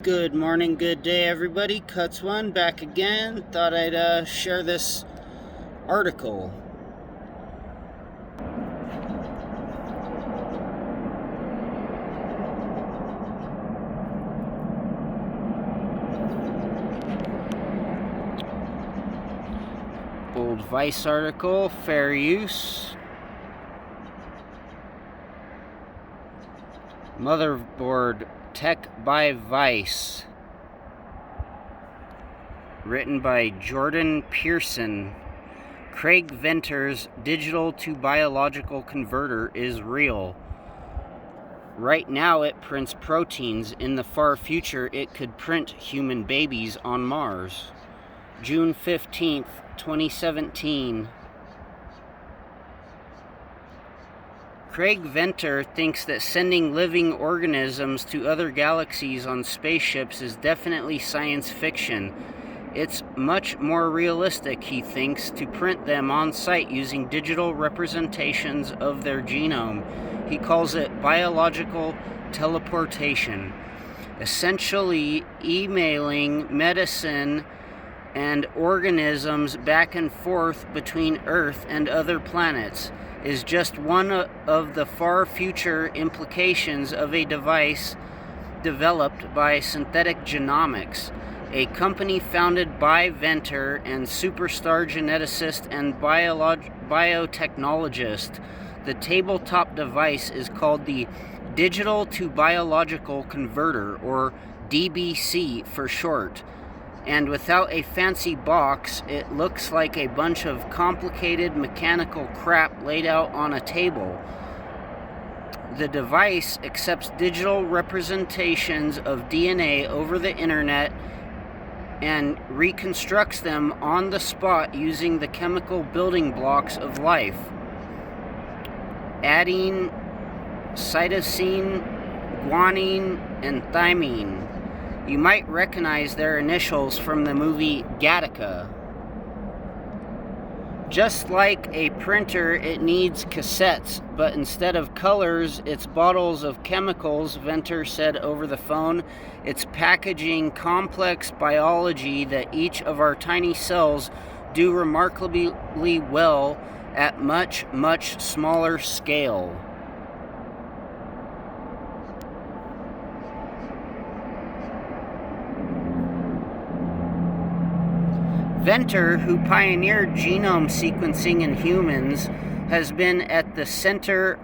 Good morning, good day, everybody. Cuts One back again. Thought I'd share this article. Old Vice article, fair use. Motherboard Tech by Vice. Written by Jordan Pearson. Craig Venter's digital to biological converter is real. Right now it prints proteins. In the far future it could print human babies on Mars. June 15th, 2017. Craig Venter thinks that sending living organisms to other galaxies on spaceships is definitely science fiction. It's much more realistic, he thinks, to print them on site using digital representations of their genome. He calls it biological teleportation, essentially emailing medicine and organisms back and forth between Earth and other planets is just one of the far future implications of a device developed by Synthetic Genomics, a company founded by Venter and superstar geneticist and biotechnologist. The tabletop device is called the Digital to Biological Converter, or DBC for short. And without a fancy box, it looks like a bunch of complicated mechanical crap laid out on a table. The device accepts digital representations of DNA over the internet and reconstructs them on the spot using the chemical building blocks of life, adenine, cytosine, guanine, and thymine. You might recognize their initials from the movie Gattaca. Just like a printer, it needs cassettes, but instead of colors, it's bottles of chemicals, Venter said over the phone. It's packaging complex biology that each of our tiny cells do remarkably well at much, much smaller scale. Venter, who pioneered genome sequencing in humans, has been at the center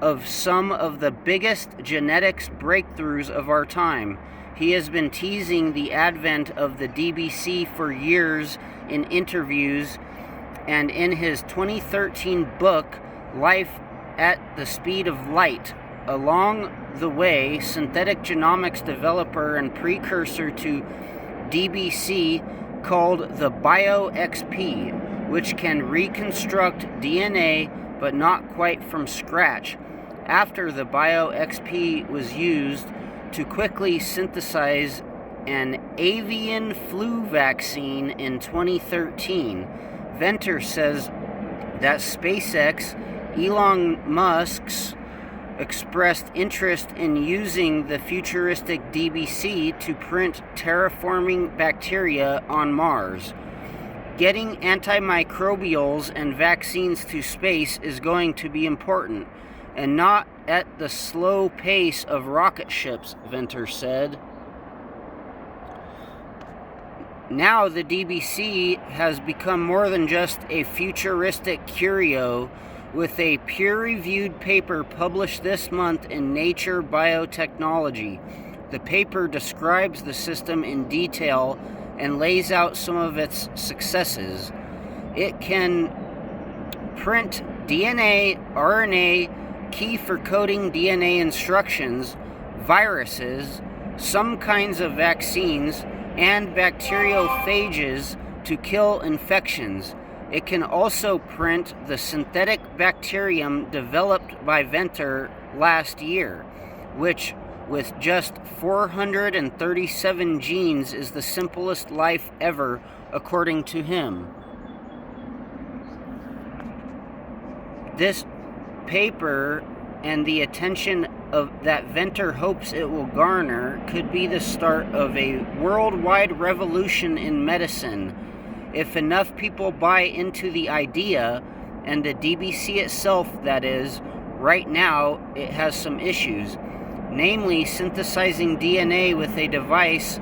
of some of the biggest genetics breakthroughs of our time. He has been teasing the advent of the DBC for years in interviews, and in his 2013 book, Life at the Speed of Light. Along the way, Synthetic Genomics developer and precursor to DBC called the BioXP, which can reconstruct DNA but not quite from scratch. After the BioXP was used to quickly synthesize an avian flu vaccine in 2013, Venter says that SpaceX, Elon Musk's, expressed interest in using the futuristic DBC to print terraforming bacteria on Mars. Getting antimicrobials and vaccines to space is going to be important, and not at the slow pace of rocket ships, Venter said. Now the DBC has become more than just a futuristic curio, with a peer-reviewed paper published this month in Nature Biotechnology. The paper describes the system in detail and lays out some of its successes. It can print DNA, RNA, key for coding DNA instructions, viruses, some kinds of vaccines, and bacteriophages to kill infections. It can also print the synthetic bacterium developed by Venter last year, which with just 437 genes is the simplest life ever, according to him. This paper and the attention that Venter hopes it will garner could be the start of a worldwide revolution in medicine. If enough people buy into the idea, and the DBC itself, that is, right now it has some issues. Namely, synthesizing DNA with a device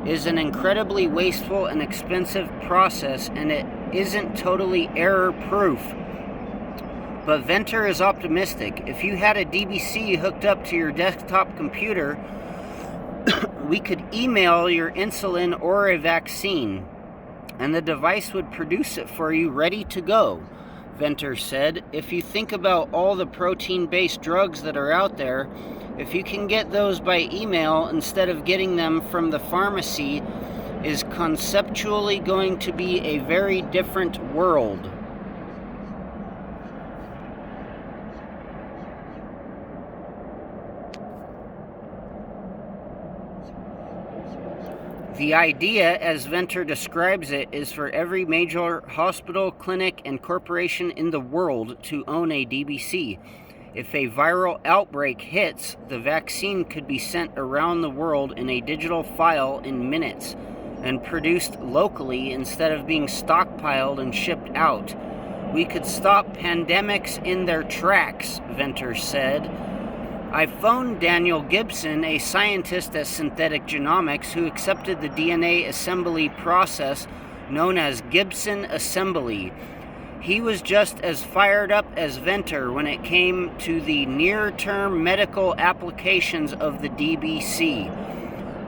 is an incredibly wasteful and expensive process, and it isn't totally error-proof. But Venter is optimistic. If you had a DBC hooked up to your desktop computer, we could email your insulin or a vaccine, and the device would produce it for you ready to go, Venter said. If you think about all the protein-based drugs that are out there, if you can get those by email instead of getting them from the pharmacy, is conceptually going to be a very different world. The idea, as Venter describes it, is for every major hospital, clinic, and corporation in the world to own a DBC. If a viral outbreak hits, the vaccine could be sent around the world in a digital file in minutes and produced locally instead of being stockpiled and shipped out. We could stop pandemics in their tracks, Venter said. I phoned Daniel Gibson, a scientist at Synthetic Genomics, who accepted the DNA assembly process known as Gibson Assembly. He was just as fired up as Venter when it came to the near-term medical applications of the DBC.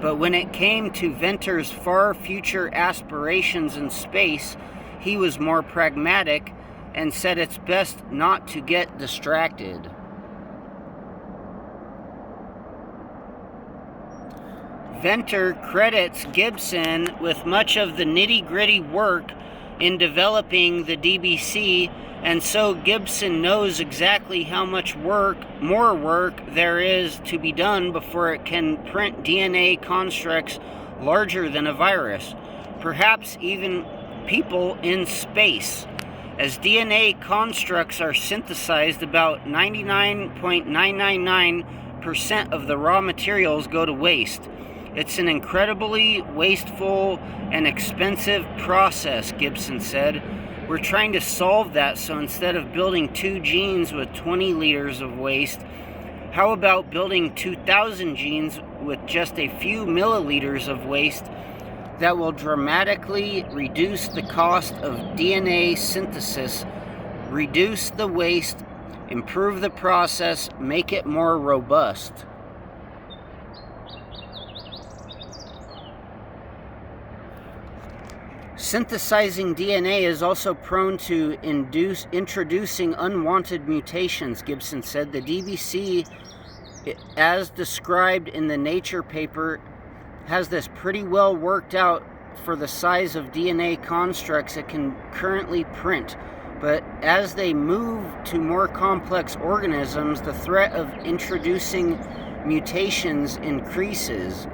But when it came to Venter's far future aspirations in space, he was more pragmatic and said it's best not to get distracted. Venter credits Gibson with much of the nitty-gritty work in developing the DBC, and so Gibson knows exactly how much more work there is to be done before it can print DNA constructs larger than a virus, perhaps even people in space. As DNA constructs are synthesized, about 99.999% of the raw materials go to waste. It's an incredibly wasteful and expensive process, Gibson said. We're trying to solve that, so instead of building 2 genes with 20 liters of waste, how about building 2,000 genes with just a few milliliters of waste that will dramatically reduce the cost of DNA synthesis, reduce the waste, improve the process, make it more robust. Synthesizing DNA is also prone to introducing unwanted mutations, Gibson said. The DBC, as described in the Nature paper, has this pretty well worked out for the size of DNA constructs it can currently print. But as they move to more complex organisms, the threat of introducing mutations increases.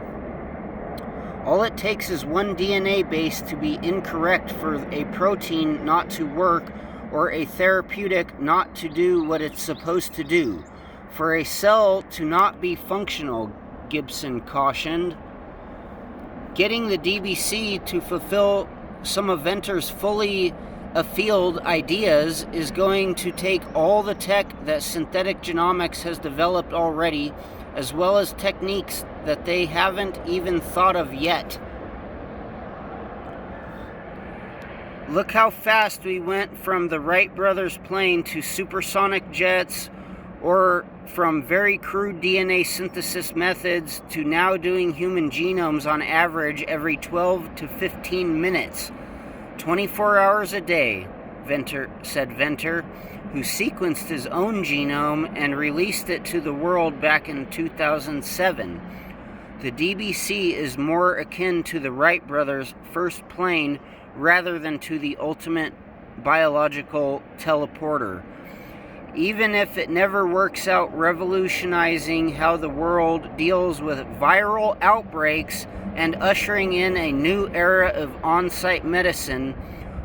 All it takes is one DNA base to be incorrect for a protein not to work or a therapeutic not to do what it's supposed to do. For a cell to not be functional, Gibson cautioned. Getting the DBC to fulfill some of Venter's fully afield ideas is going to take all the tech that Synthetic Genomics has developed already, as well as techniques that they haven't even thought of yet. Look how fast we went from the Wright brothers plane to supersonic jets, or from very crude DNA synthesis methods to now doing human genomes on average every 12 to 15 minutes, 24 hours a day, said Venter, who sequenced his own genome and released it to the world back in 2007. The DBC is more akin to the Wright brothers' first plane rather than to the ultimate biological teleporter. Even if it never works out revolutionizing how the world deals with viral outbreaks and ushering in a new era of on-site medicine,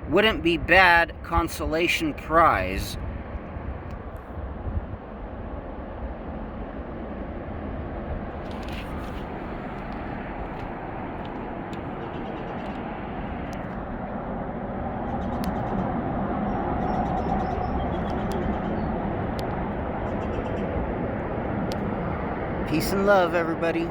wouldn't be bad consolation prize. Peace and love, everybody.